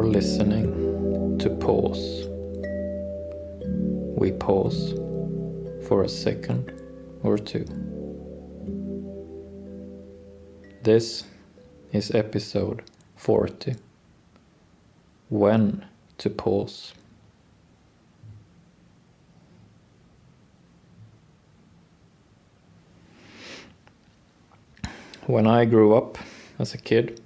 listening to Pause. We pause for a second or two. This is episode 40. When to pause. When I grew up as a kid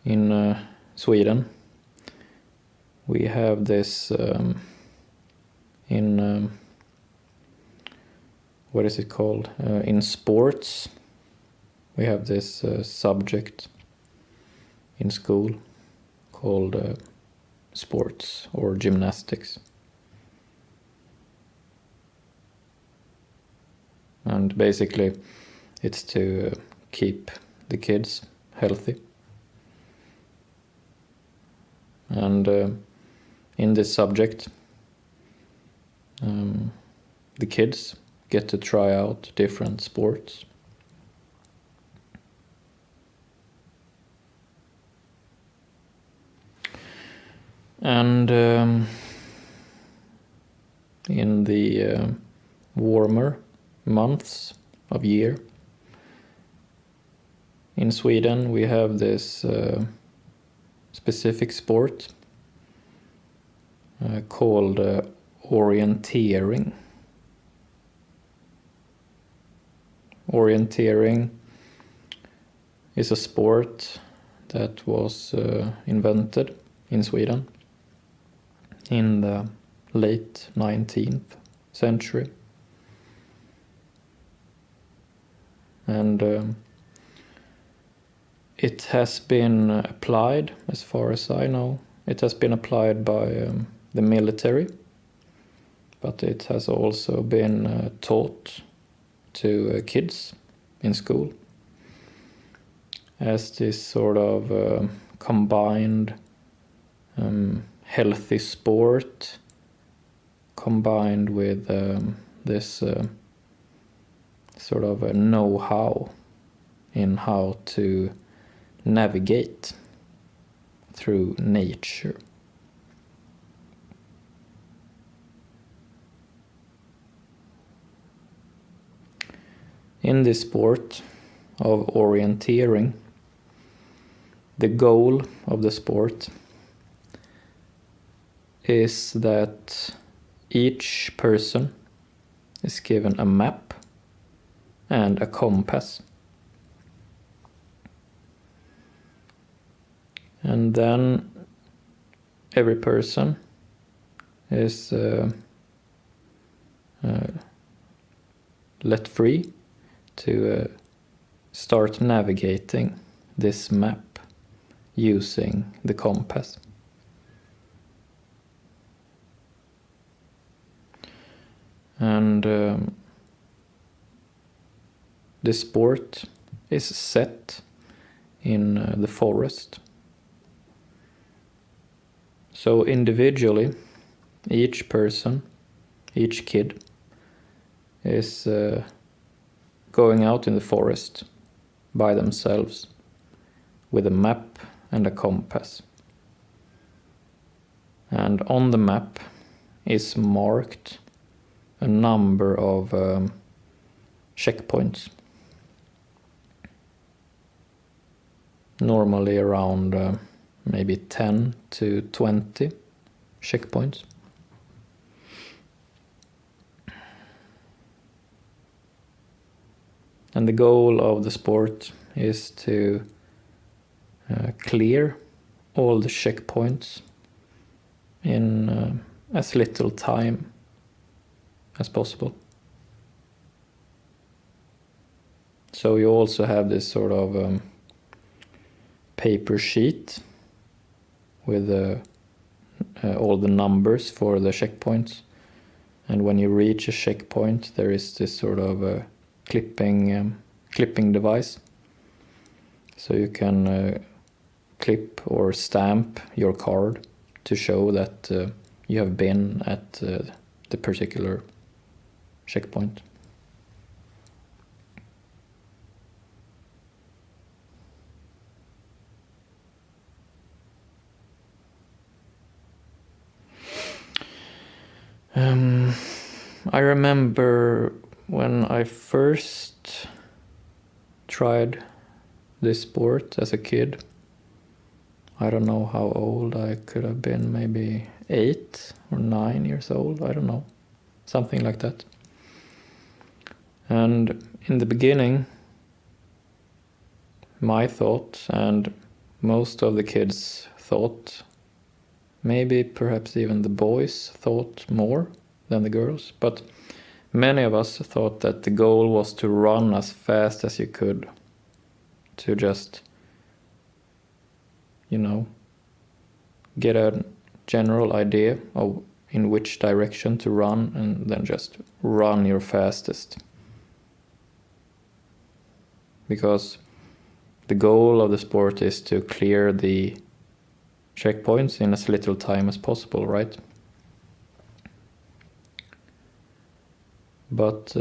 in Sweden, we have this what is it called? In sports, we have this subject in school called sports or gymnastics. And basically it's to keep the kids healthy. And in this subject, the kids get to try out different sports. And in the warmer months of year, in Sweden we have this specific sport called orienteering. Orienteering is a sport that was invented in Sweden in the late 19th century. And it has been applied, as far as I know, it has been applied by the military, but it has also been taught to kids in school as this sort of combined healthy sport combined with this sort of a know-how in how to navigate through nature. In this sport of orienteering, the goal of the sport is that each person is given a map and a compass. And then every person is let free to start navigating this map using the compass. And the sport is set in the forest. So individually, each person, each kid is going out in the forest by themselves with a map and a compass. And on the map is marked a number of checkpoints. Normally around maybe 10 to 20 checkpoints. And the goal of the sport is to clear all the checkpoints in as little time as possible. So you also have this sort of paper sheet with all the numbers for the checkpoints. And when you reach a checkpoint, there is this sort of clipping device. So you can clip or stamp your card to show that you have been at the particular checkpoint. I remember when I first tried this sport as a kid. I don't know how old I could have been, maybe 8 or 9 years old, I don't know. Something like that. And in the beginning, my thought, and most of the kids thought, maybe perhaps even the boys thought more than the girls, but many of us thought that the goal was to run as fast as you could, to just, get a general idea of in which direction to run, and then just run your fastest. Because the goal of the sport is to clear the checkpoints in as little time as possible, right? But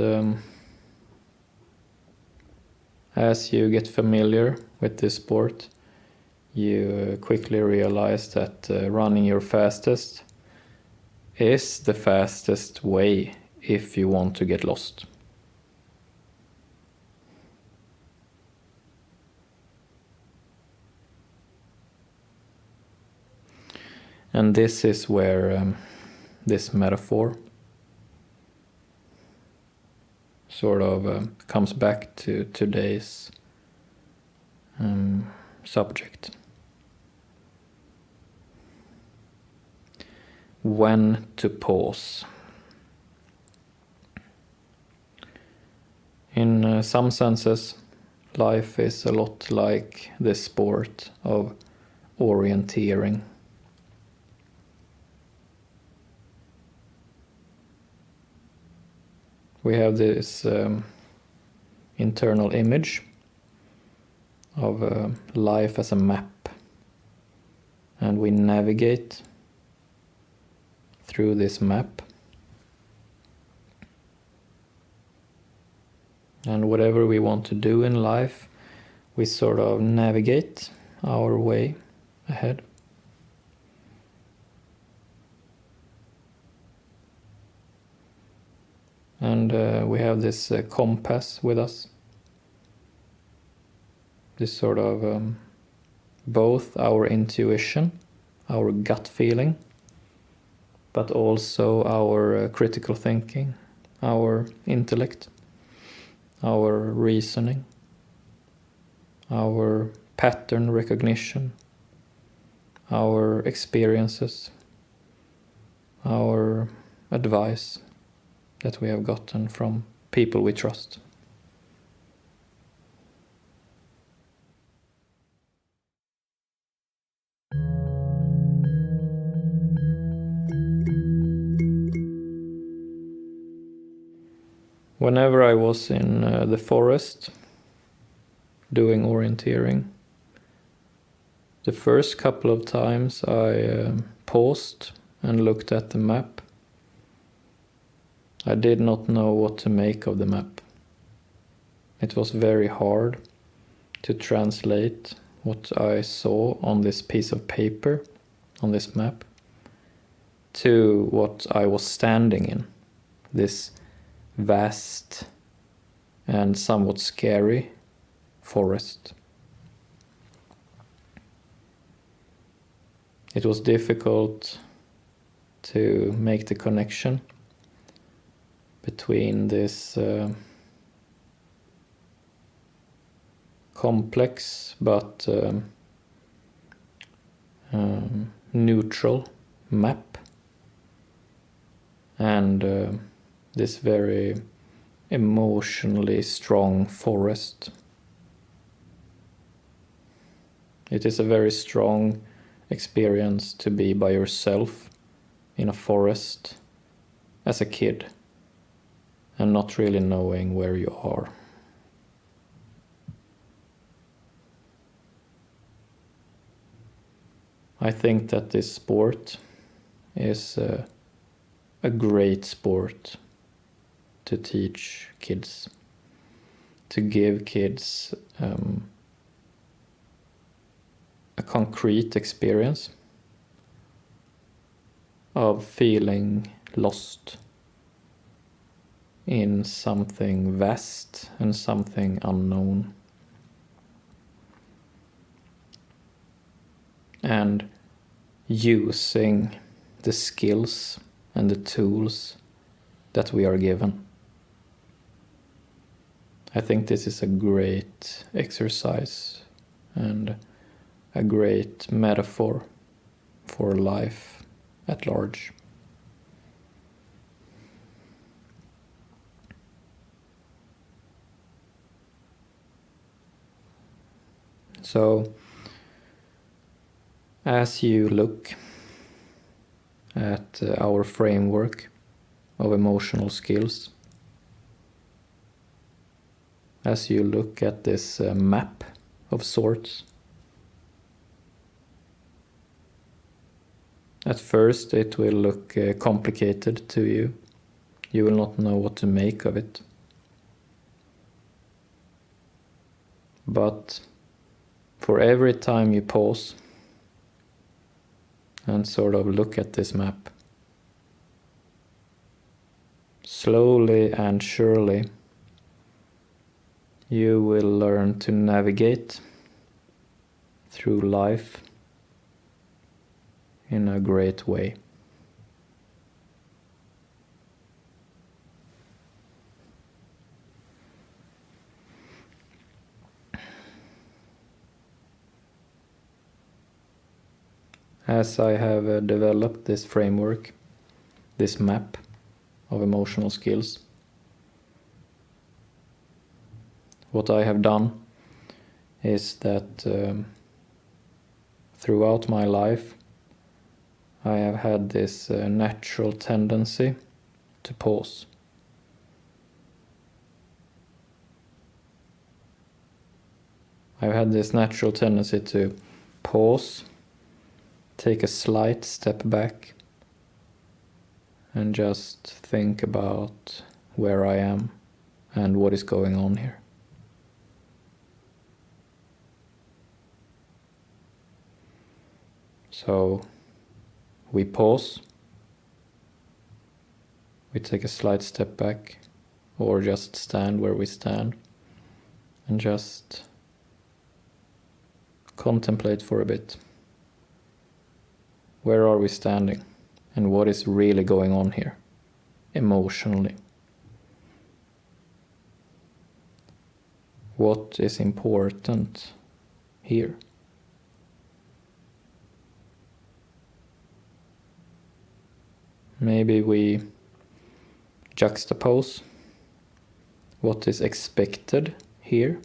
as you get familiar with this sport, you quickly realize that running your fastest is the fastest way if you want to get lost. And this is where this metaphor sort of comes back to today's subject. When to pause. In some senses, life is a lot like the sport of orienteering. We have this internal image of life as a map, and we navigate through this map, and whatever we want to do in life, we sort of navigate our way ahead. And we have this compass with us, this sort of both our intuition, our gut feeling, but also our critical thinking, our intellect, our reasoning, our pattern recognition, our experiences, our advice that we have gotten from people we trust. Whenever I was in the forest doing orienteering, the first couple of times I paused and looked at the map. I did not know what to make of the map. It was very hard to translate what I saw on this piece of paper, on this map, to what I was standing in, this vast and somewhat scary forest. It was difficult to make the connection between this complex but neutral map and this very emotionally strong forest. It is a very strong experience to be by yourself in a forest as a kid and not really knowing where you are. I think that this sport is a great sport to teach kids, to give kids a concrete experience of feeling lost in something vast and something unknown. And using the skills and the tools that we are given. I think this is a great exercise and a great metaphor for life at large. So, as you look at our framework of emotional skills, as you look at this map of sorts, at first it will look complicated to you. You will not know what to make of it. But for every time you pause and sort of look at this map, slowly and surely you will learn to navigate through life in a great way. As I have developed this framework, this map of emotional skills, what I have done is that throughout my life I have had this natural tendency to pause. I've had this natural tendency to pause, take a slight step back, and just think about where I am and what is going on here. So we pause, we take a slight step back, or just stand where we stand and just contemplate for a bit. Where are we standing and what is really going on here emotionally? What is important here? Maybe we juxtapose what is expected here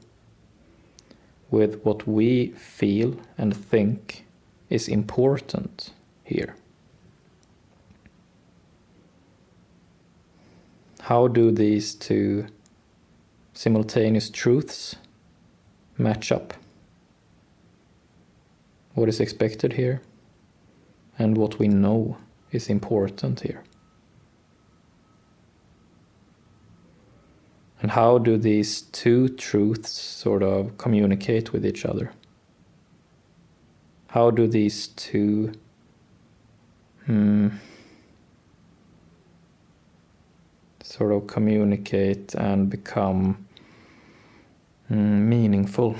with what we feel and think is important here. How do these two simultaneous truths match up? What is expected here and what we know is important here. And how do these two truths sort of communicate with each other? How do these two sort of communicate and become meaningful?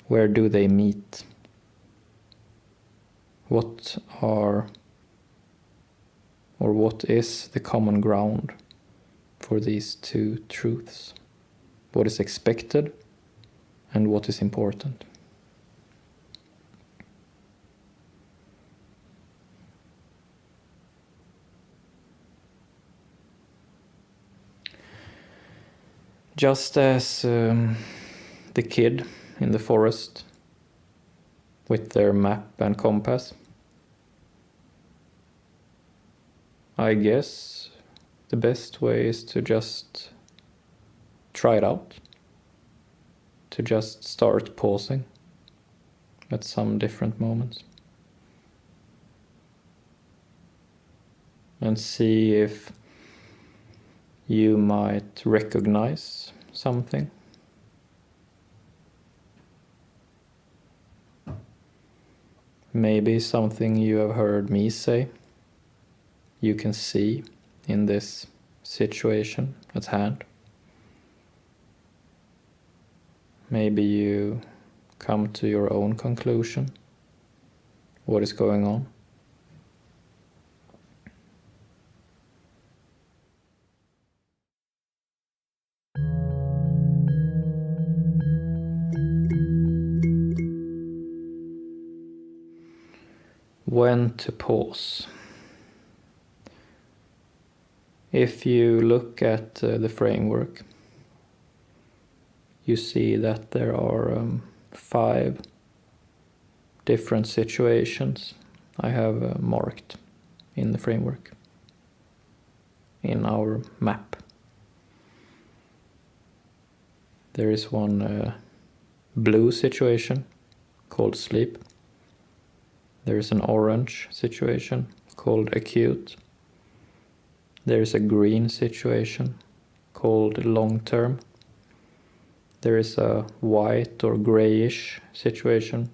Where do they meet? What are, or what is the common ground for these two truths? What is expected and what is important? Just as the kid in the forest with their map and compass, I guess the best way is to just try it out, to just start pausing at some different moments and see if you might recognize something. Maybe something you have heard me say you can see in this situation at hand. Maybe you come to your own conclusion. What is going on? When to pause. If you look at the framework, you see that there are 5 different situations I have marked in the framework, in our map. There is one blue situation called sleep. There is an orange situation called acute. There is a green situation called long term. There is a white or grayish situation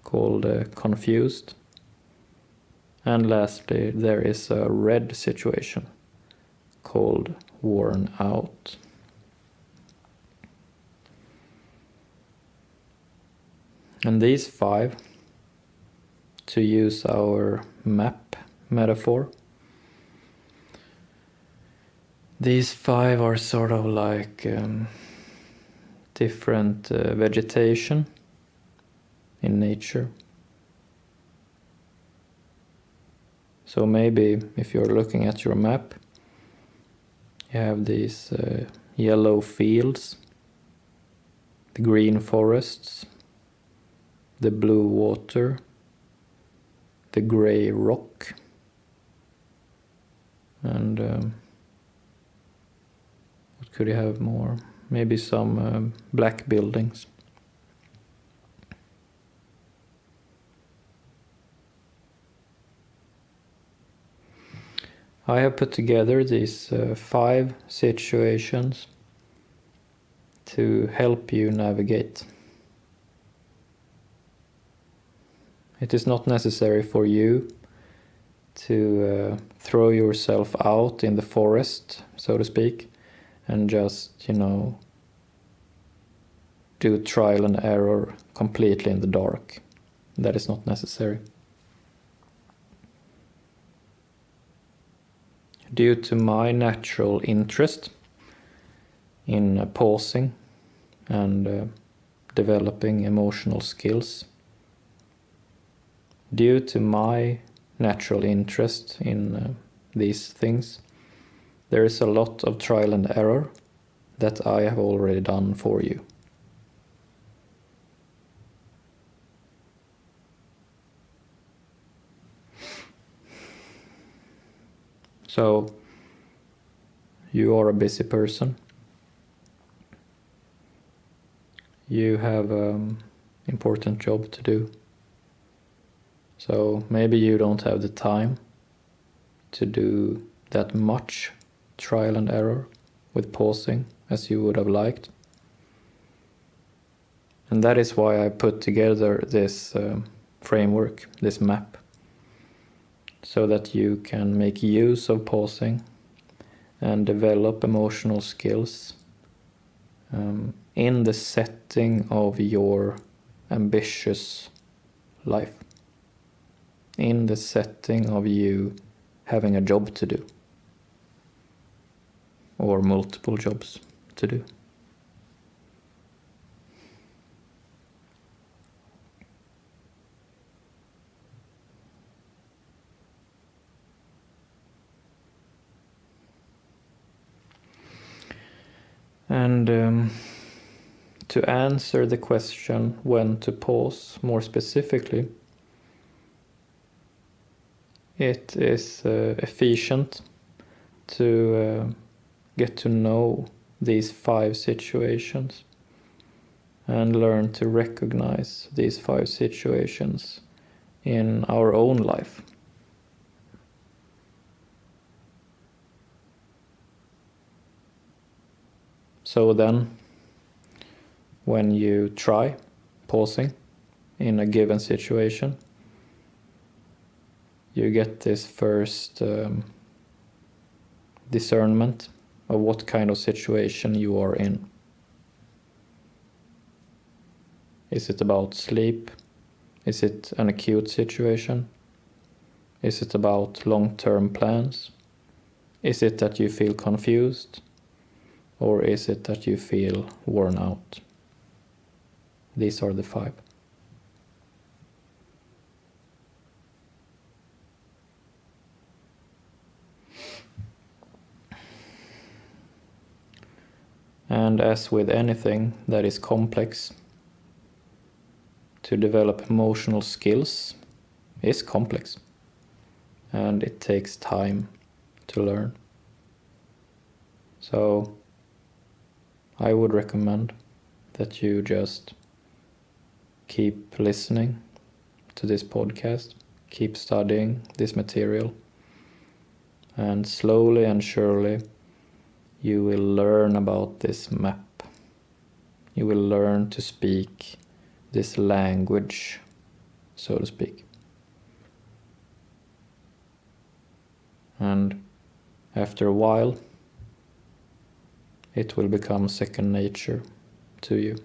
called confused. And lastly, there is a red situation called worn out. And these 5, to use our map metaphor, these 5 are sort of like different vegetation in nature. So maybe if you're looking at your map, you have these yellow fields, the green forests, the blue water, the gray rock, and what could you have more? Maybe some black buildings. I have put together these 5 situations to help you navigate. It is not necessary for you to throw yourself out in the forest, so to speak, and just, do trial and error completely in the dark. That is not necessary. Due to my natural interest in pausing and developing emotional skills, due to my natural interest in these things, there is a lot of trial and error that I have already done for you. So, you are a busy person. You have an important job to do. So maybe you don't have the time to do that much trial and error with pausing as you would have liked. And that is why I put together this framework, this map, so that you can make use of pausing and develop emotional skills in the setting of your ambitious life, in the setting of you having a job to do, or multiple jobs to do. And to answer the question when to pause more specifically, it is efficient to get to know these 5 situations and learn to recognize these 5 situations in our own life. So then, when you try pausing in a given situation, you get this first discernment of what kind of situation you are in. Is it about sleep? Is it an acute situation? Is it about long-term plans? Is it that you feel confused? Or is it that you feel worn out? These are the 5. And as with anything that is complex, to develop emotional skills is complex, and it takes time to learn. So I would recommend that you just keep listening to this podcast, keep studying this material, and slowly and surely you will learn about this map. You will learn to speak this language, so to speak. And after a while, it will become second nature to you.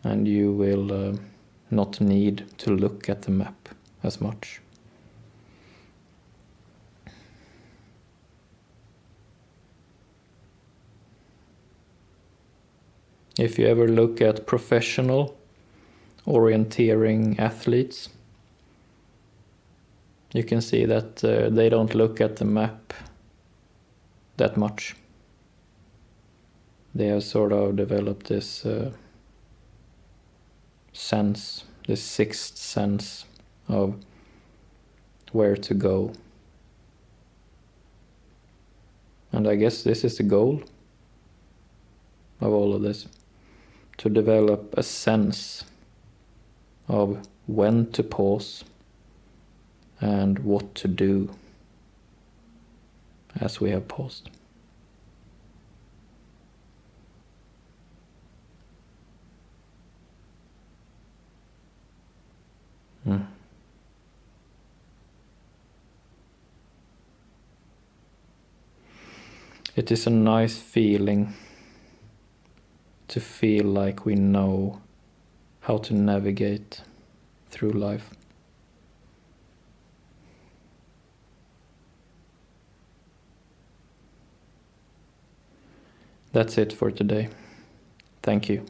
And you will not need to look at the map as much. If you ever look at professional orienteering athletes, you can see that they don't look at the map that much. They have sort of developed this sense, this sixth sense of where to go. And I guess this is the goal of all of this, to develop a sense of when to pause and what to do as we have paused. It is a nice feeling to feel like we know how to navigate through life. That's it for today. Thank you.